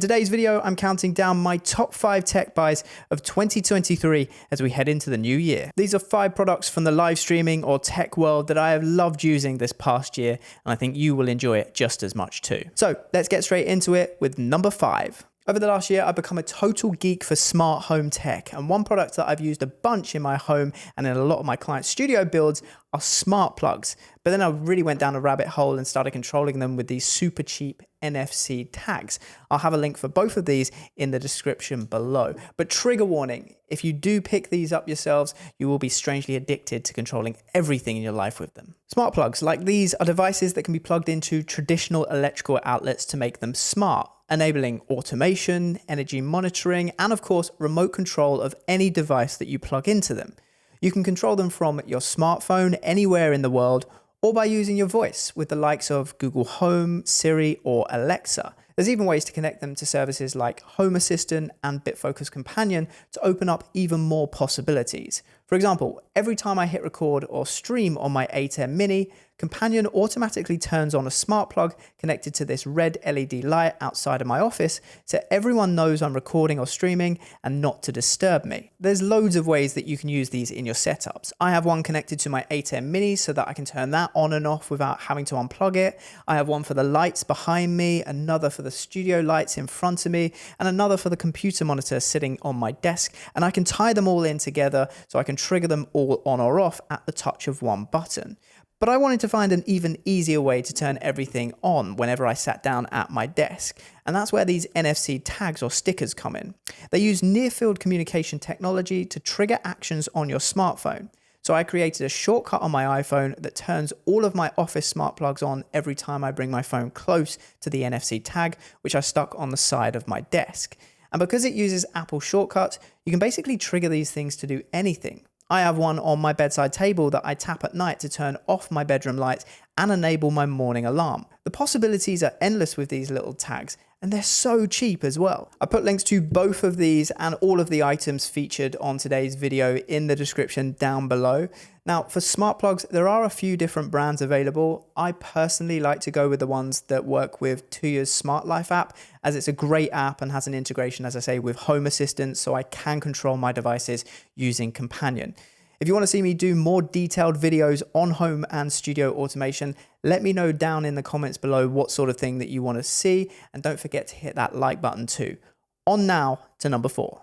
In today's video, I'm counting down my top 5 tech buys of 2023 as we head into the new year. These are 5 products from the live streaming or tech world that I have loved using this past year, and I think you will enjoy it just as much too. So let's get straight into it with number 5. Over the last year, I've become a total geek for smart home tech, and one product that I've used a bunch in my home and in a lot of my client studio builds are smart plugs. But then I really went down a rabbit hole and started controlling them with these super cheap NFC tags. I'll have a link for both of these in the description below. But trigger warning, if you do pick these up yourselves, you will be strangely addicted to controlling everything in your life with them. Smart plugs like these are devices that can be plugged into traditional electrical outlets to make them smart, enabling automation, energy monitoring, and of course, remote control of any device that you plug into them. You can control them from your smartphone anywhere in the world, or by using your voice with the likes of Google Home, Siri, or Alexa. There's even ways to connect them to services like Home Assistant and BitFocus Companion to open up even more possibilities. For example, every time I hit record or stream on my A10 Mini, Companion automatically turns on a smart plug connected to this red LED light outside of my office so everyone knows I'm recording or streaming and not to disturb me. There's loads of ways that you can use these in your setups. I have one connected to my A10 Mini so that I can turn that on and off without having to unplug it. I have one for the lights behind me, another for the studio lights in front of me, and another for the computer monitor sitting on my desk. And I can tie them all in together so I can trigger them all on or off at the touch of one button. But I wanted to find an even easier way to turn everything on whenever I sat down at my desk. And that's where these NFC tags or stickers come in. They use near-field communication technology to trigger actions on your smartphone. So I created a shortcut on my iPhone that turns all of my office smart plugs on every time I bring my phone close to the NFC tag, which I stuck on the side of my desk. And because it uses Apple shortcuts, you can basically trigger these things to do anything. I have one on my bedside table that I tap at night to turn off my bedroom lights and enable my morning alarm. The possibilities are endless with these little tags, and they're so cheap as well. I put links to both of these and all of the items featured on today's video in the description down below. Now, for smart plugs, there are a few different brands available. I personally like to go with the ones that work with Tuya's Smart Life app, as it's a great app and has an integration, as I say, with Home Assistant, so I can control my devices using Companion. If you want to see me do more detailed videos on home and studio automation, let me know down in the comments below what sort of thing that you want to see, and don't forget to hit that like button too. On now to number 4.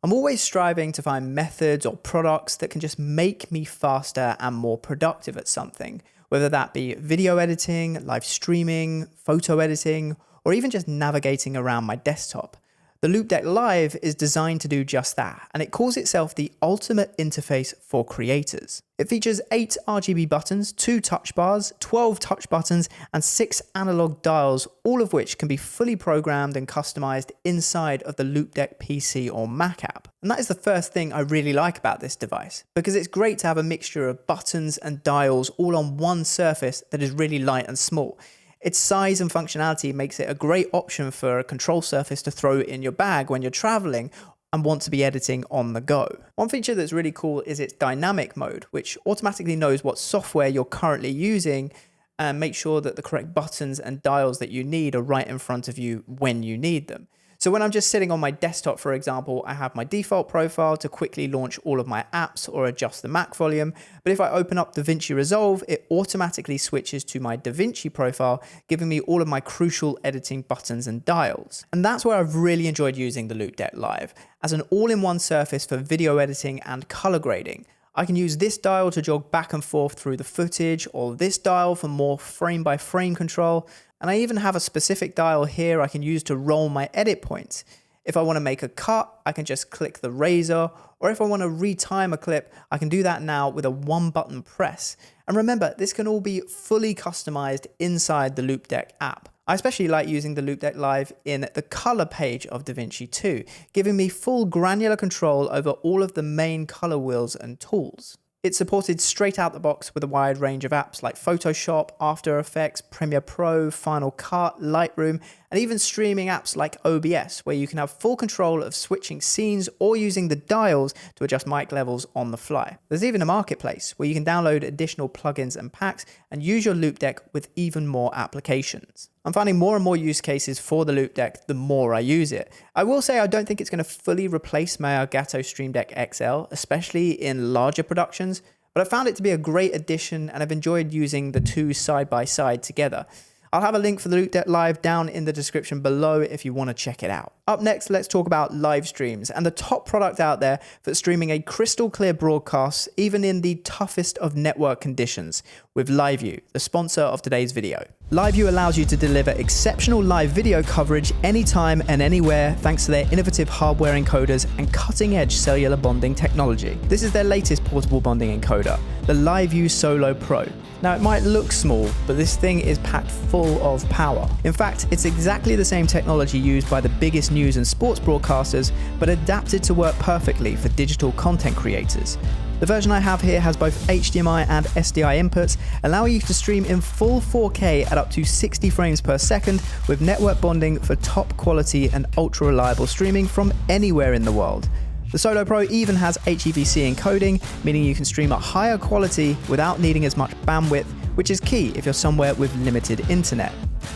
I'm always striving to find methods or products that can just make me faster and more productive at something, whether that be video editing, live streaming, photo editing, or even just navigating around my desktop. The Loupedeck Live is designed to do just that, and it calls itself the ultimate interface for creators. It features 8 RGB buttons, 2 touch bars, 12 touch buttons, and 6 analog dials, all of which can be fully programmed and customized inside of the Loupedeck PC or Mac app. And that is the first thing I really like about this device, because it's great to have a mixture of buttons and dials all on one surface that is really light and small. Its size and functionality makes it a great option for a control surface to throw in your bag when you're traveling and want to be editing on the go. One feature that's really cool is its dynamic mode, which automatically knows what software you're currently using and makes sure that the correct buttons and dials that you need are right in front of you when you need them. So when I'm just sitting on my desktop, for example, I have my default profile to quickly launch all of my apps or adjust the Mac volume. But if I open up DaVinci Resolve, it automatically switches to my DaVinci profile, giving me all of my crucial editing buttons and dials. And that's where I've really enjoyed using the Loupedeck Live as an all-in-one surface for video editing and color grading. I can use this dial to jog back and forth through the footage, or this dial for more frame-by-frame control. And I even have a specific dial here I can use to roll my edit points. If I want to make a cut, I can just click the razor, or if I want to retime a clip, I can do that now with a one-button press. And remember, this can all be fully customized inside the Loupedeck app. I especially like using the Loupedeck Live in the color page of DaVinci 2, giving me full granular control over all of the main color wheels and tools. It's supported straight out the box with a wide range of apps like Photoshop, After Effects, Premiere Pro, Final Cut, Lightroom, and even streaming apps like OBS, where you can have full control of switching scenes or using the dials to adjust mic levels on the fly. There's even a marketplace where you can download additional plugins and packs and use your Loupedeck with even more applications. I'm finding more and more use cases for the Loupedeck the more I use it. I will say I don't think it's going to fully replace my Elgato Stream Deck XL, especially in larger productions, but I found it to be a great addition and I've enjoyed using the two side by side together. I'll have a link for the Loupedeck Live down in the description below if you want to check it out. Up next, let's talk about live streams and the top product out there for streaming a crystal clear broadcast even in the toughest of network conditions, with LiveU, the sponsor of today's video. LiveU allows you to deliver exceptional live video coverage anytime and anywhere thanks to their innovative hardware encoders and cutting-edge cellular bonding technology. This is their latest portable bonding encoder, the LiveU Solo Pro. Now, it might look small, but this thing is packed full of power. In fact, it's exactly the same technology used by the biggest news and sports broadcasters, but adapted to work perfectly for digital content creators. The version I have here has both HDMI and SDI inputs, allowing you to stream in full 4K at up to 60 frames per second with network bonding for top quality and ultra reliable streaming from anywhere in the world. The Solo Pro even has HEVC encoding, meaning you can stream at higher quality without needing as much bandwidth, which is key if you're somewhere with limited internet.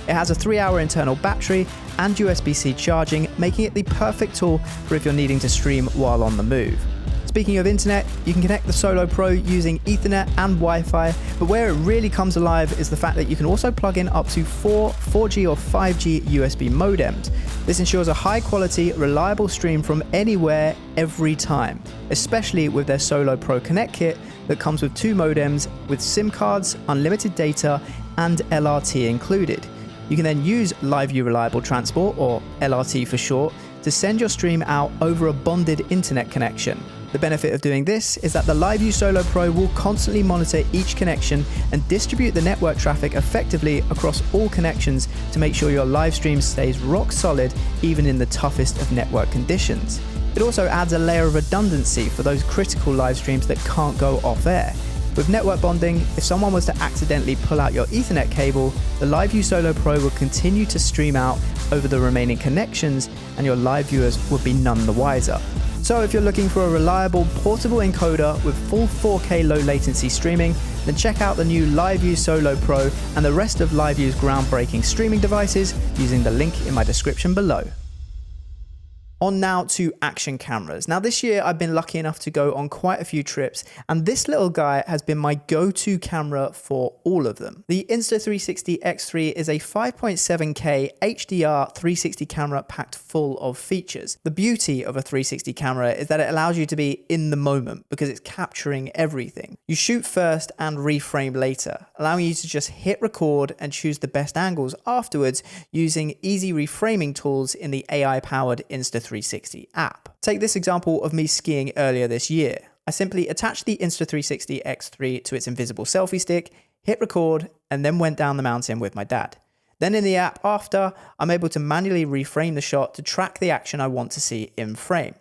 It has a 3-hour internal battery and USB-C charging, making it the perfect tool for if you're needing to stream while on the move. Speaking of internet, you can connect the Solo Pro using Ethernet and Wi-Fi, but where it really comes alive is the fact that you can also plug in up to 4G or 5G USB modems. This ensures a high quality, reliable stream from anywhere, every time, especially with their Solo Pro Connect kit that comes with 2 modems with SIM cards, unlimited data, and LRT included. You can then use LiveU Reliable Transport, or LRT for short, to send your stream out over a bonded internet connection. The benefit of doing this is that the LiveU Solo Pro will constantly monitor each connection and distribute the network traffic effectively across all connections to make sure your live stream stays rock solid even in the toughest of network conditions. It also adds a layer of redundancy for those critical live streams that can't go off air. With network bonding, if someone was to accidentally pull out your Ethernet cable, the LiveU Solo Pro will continue to stream out over the remaining connections and your live viewers would be none the wiser. So if you're looking for a reliable portable encoder with full 4K low latency streaming, then check out the new LiveU Solo Pro and the rest of LiveU's groundbreaking streaming devices using the link in my description below. On now to action cameras. Now this year I've been lucky enough to go on quite a few trips and this little guy has been my go-to camera for all of them. The Insta360 X3 is a 5.7K HDR 360 camera packed full of features. The beauty of a 360 camera is that it allows you to be in the moment because it's capturing everything. You shoot first and reframe later, allowing you to just hit record and choose the best angles afterwards using easy reframing tools in the AI-powered Insta360 app. Take this example of me skiing earlier this year. I simply attached the Insta360 X3 to its invisible selfie stick, hit record, and then went down the mountain with my dad. Then in the app after, I'm able to manually reframe the shot to track the action I want to see in frame.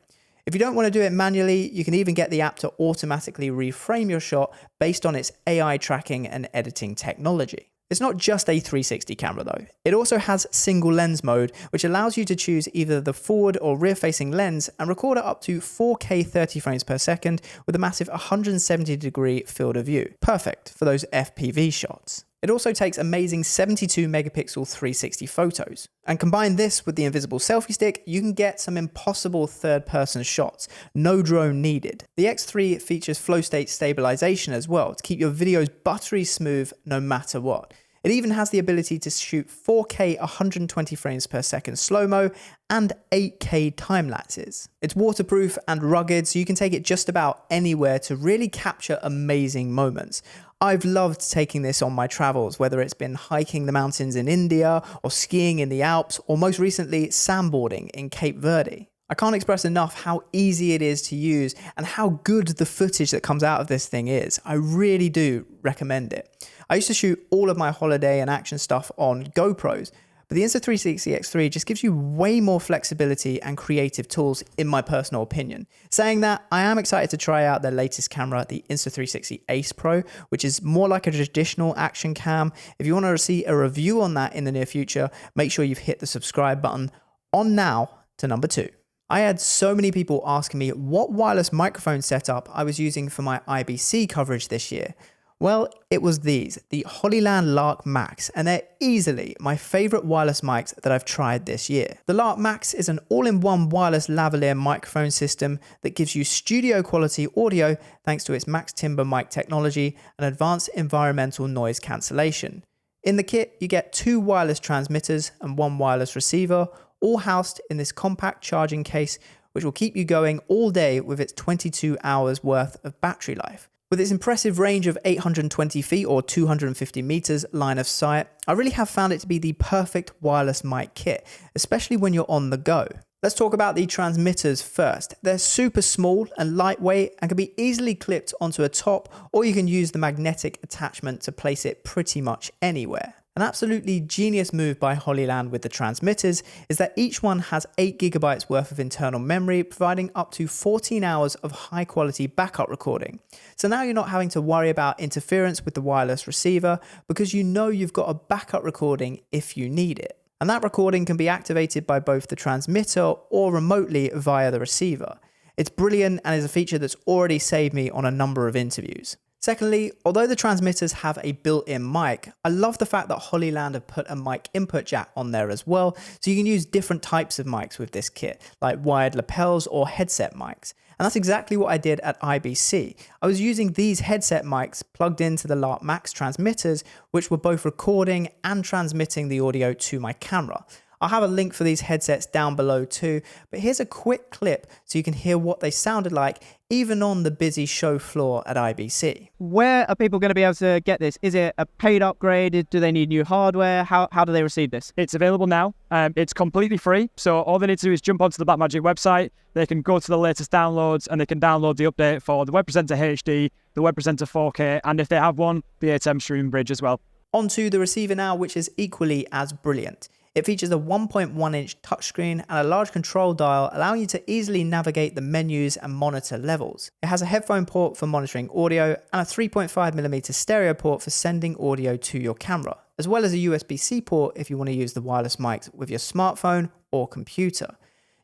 If you don't want to do it manually, you can even get the app to automatically reframe your shot based on its AI tracking and editing technology. It's not just a 360 camera though. It also has single lens mode, which allows you to choose either the forward or rear facing lens and record at up to 4K 30 frames per second with a massive 170-degree field of view. Perfect for those FPV shots. It also takes amazing 72 megapixel 360 photos. And combine this with the invisible selfie stick, you can get some impossible third-person shots. No drone needed. The X3 features flow state stabilization as well to keep your videos buttery smooth no matter what. It even has the ability to shoot 4K 120 frames per second slow-mo and 8K time lapses. It's waterproof and rugged, so you can take it just about anywhere to really capture amazing moments. I've loved taking this on my travels, whether it's been hiking the mountains in India or skiing in the Alps, or most recently sandboarding in Cape Verde. I can't express enough how easy it is to use and how good the footage that comes out of this thing is. I really do recommend it. I used to shoot all of my holiday and action stuff on GoPros, But the Insta360 X3 just gives you way more flexibility and creative tools, in my personal opinion. Saying that, I am excited to try out their latest camera, the Insta360 Ace Pro, which is more like a traditional action cam. If you want to see a review on that in the near future, make sure you've hit the subscribe button. On now to number 2. I had so many people asking me what wireless microphone setup I was using for my IBC coverage this year. Well, it was these, the Hollyland Lark Max, and they're easily my favorite wireless mics that I've tried this year. The Lark Max is an all-in-one wireless lavalier microphone system that gives you studio quality audio thanks to its max timbre mic technology and advanced environmental noise cancellation. In the kit, you get 2 wireless transmitters and 1 wireless receiver, all housed in this compact charging case, which will keep you going all day with its 22 hours worth of battery life. With its impressive range of 820 feet or 250 meters line of sight, I really have found it to be the perfect wireless mic kit, especially when you're on the go. Let's talk about the transmitters first. They're super small and lightweight and can be easily clipped onto a top, or you can use the magnetic attachment to place it pretty much anywhere. An absolutely genius move by Hollyland with the transmitters is that each one has 8 GB worth of internal memory, providing up to 14 hours of high quality backup recording. So now you're not having to worry about interference with the wireless receiver because you know you've got a backup recording if you need it. And that recording can be activated by both the transmitter or remotely via the receiver. It's brilliant and is a feature that's already saved me on a number of interviews. Secondly, although the transmitters have a built-in mic, I love the fact that Hollyland have put a mic input jack on there as well, so you can use different types of mics with this kit, like wired lapels or headset mics. And that's exactly what I did at IBC. I was using these headset mics plugged into the Lark Max transmitters, which were both recording and transmitting the audio to my camera. I'll have a link for these headsets down below too, but here's a quick clip so you can hear what they sounded like even on the busy show floor at IBC. Where are people going to be able to get this? Is it a paid upgrade? Do they need new hardware? How do they receive this? It's available now. It's completely free. So all they need to do is jump onto the Blackmagic website. They can go to the latest downloads and they can download the update for the Web Presenter HD, the Web Presenter 4K, and if they have one, the ATEM Stream Bridge as well. Onto the receiver now, which is equally as brilliant. It features a 1.1-inch touchscreen and a large control dial, allowing you to easily navigate the menus and monitor levels. It has a headphone port for monitoring audio and a 3.5mm stereo port for sending audio to your camera, as well as a USB-C port if you want to use the wireless mics with your smartphone or computer.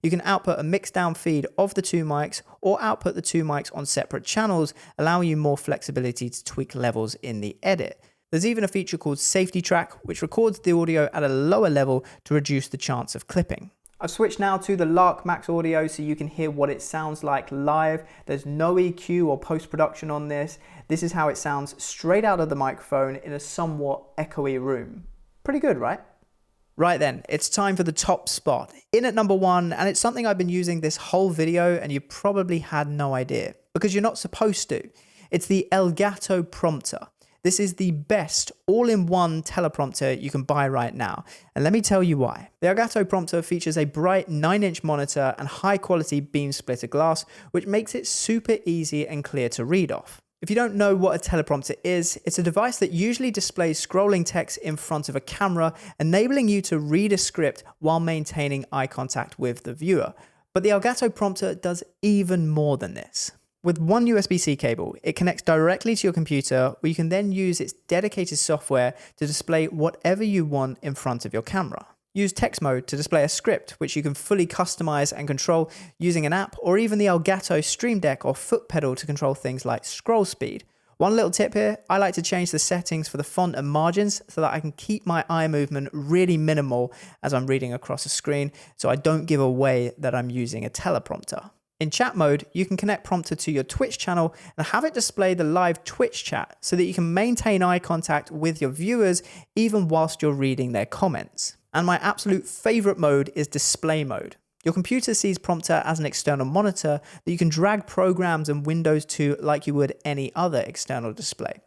You can output a mixed down feed of the 2 mics or output the 2 mics on separate channels, allowing you more flexibility to tweak levels in the edit. There's even a feature called Safety Track, which records the audio at a lower level to reduce the chance of clipping. I've switched now to the Lark Max audio so you can hear what it sounds like live. There's no EQ or post-production on this. This is how it sounds straight out of the microphone in a somewhat echoey room. Pretty good, right? Right then, it's time for the top spot. In at number 1, and it's something I've been using this whole video and you probably had no idea, because you're not supposed to. It's the Elgato Prompter. This is the best all-in-one teleprompter you can buy right now, and let me tell you why. The Elgato Prompter features a bright 9-inch monitor and high-quality beam splitter glass, which makes it super easy and clear to read off. If you don't know what a teleprompter is, it's a device that usually displays scrolling text in front of a camera, enabling you to read a script while maintaining eye contact with the viewer. But the Elgato Prompter does even more than this. With one USB-C cable, it connects directly to your computer, where you can then use its dedicated software to display whatever you want in front of your camera. Use text mode to display a script, which you can fully customize and control using an app, or even the Elgato Stream Deck or foot pedal to control things like scroll speed. One little tip here, I like to change the settings for the font and margins so that I can keep my eye movement really minimal as I'm reading across a screen, so I don't give away that I'm using a teleprompter. In chat mode, you can connect Prompter to your Twitch channel and have it display the live Twitch chat so that you can maintain eye contact with your viewers even whilst you're reading their comments. And my absolute favorite mode is display mode. Your computer sees Prompter as an external monitor that you can drag programs and windows to like you would any other external display.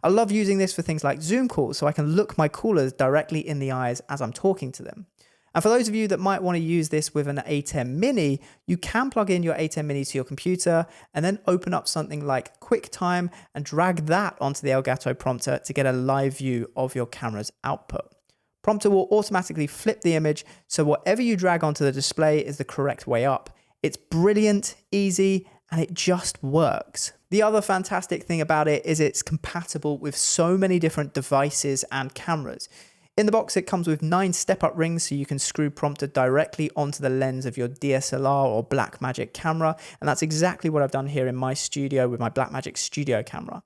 I love using this for things like Zoom calls so I can look my callers directly in the eyes as I'm talking to them. And for those of you that might want to use this with an A10 Mini, you can plug in your A10 Mini to your computer and then open up something like QuickTime and drag that onto the Elgato Prompter to get a live view of your camera's output. Prompter will automatically flip the image, so whatever you drag onto the display is the correct way up. It's brilliant, easy, and it just works. The other fantastic thing about it is it's compatible with so many different devices and cameras. In the box, it comes with 9 step-up rings, so you can screw Prompter directly onto the lens of your DSLR or Blackmagic camera, and that's exactly what I've done here in my studio with my Blackmagic Studio camera.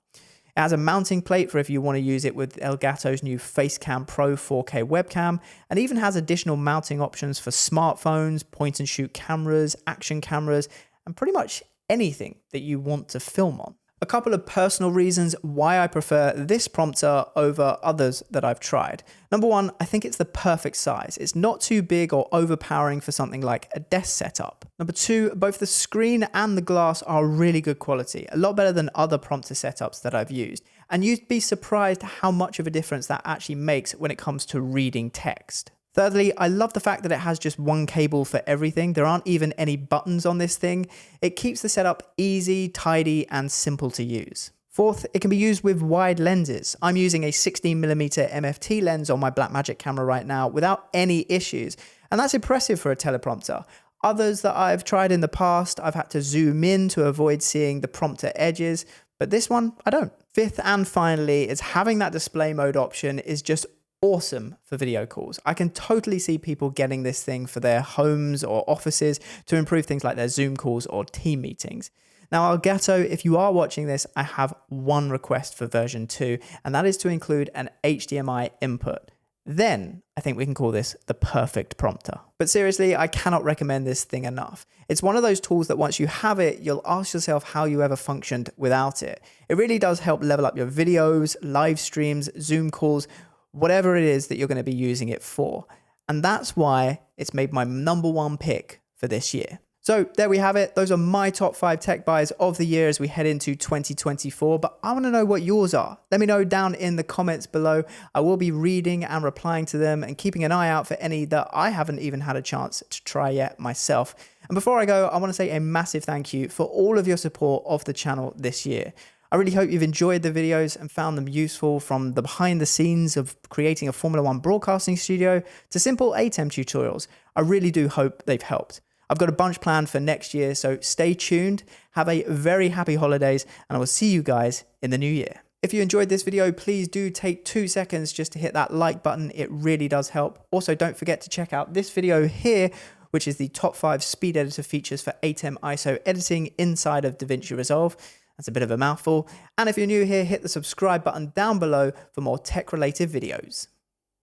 It has a mounting plate for if you want to use it with Elgato's new Facecam Pro 4K webcam, and even has additional mounting options for smartphones, point-and-shoot cameras, action cameras, and pretty much anything that you want to film on. A couple of personal reasons why I prefer this prompter over others that I've tried. Number one, I think it's the perfect size. It's not too big or overpowering for something like a desk setup. Number two, both the screen and the glass are really good quality, a lot better than other prompter setups that I've used. And you'd be surprised how much of a difference that actually makes when it comes to reading text. Thirdly, I love the fact that it has just one cable for everything. There aren't even any buttons on this thing. It keeps the setup easy, tidy, and simple to use. Fourth, it can be used with wide lenses. I'm using a 16mm MFT lens on my Blackmagic camera right now without any issues, and that's impressive for a teleprompter. Others that I've tried in the past, I've had to zoom in to avoid seeing the prompter edges, but this one, I don't. Fifth and finally, is having that display mode option is just awesome for video calls. I can totally see people getting this thing for their homes or offices to improve things like their Zoom calls or team meetings. Now, Elgato, if you are watching this, I have one request for version 2, and that is to include an HDMI input. Then I think we can call this the perfect prompter. But seriously, I cannot recommend this thing enough. It's one of those tools that once you have it, you'll ask yourself how you ever functioned without it. It really does help level up your videos, live streams, Zoom calls, whatever it is that you're going to be using it for. And that's why it's made my number one pick for this year. So there we have it. Those are my top 5 tech buys of the year as we head into 2024. But I want to know what yours are. Let me know down in the comments below. I will be reading and replying to them and keeping an eye out for any that I haven't even had a chance to try yet myself. And before I go, I want to say a massive thank you for all of your support of the channel this year. I really hope you've enjoyed the videos and found them useful, from the behind the scenes of creating a Formula 1 broadcasting studio to simple ATEM tutorials. I really do hope they've helped. I've got a bunch planned for next year, so stay tuned. Have a very happy holidays, and I will see you guys in the new year. If you enjoyed this video, please do take 2 seconds just to hit that like button. It really does help. Also, don't forget to check out this video here, which is the top 5 speed editor features for ATEM ISO editing inside of DaVinci Resolve. That's a bit of a mouthful. And if you're new here, hit the subscribe button down below for more tech-related videos.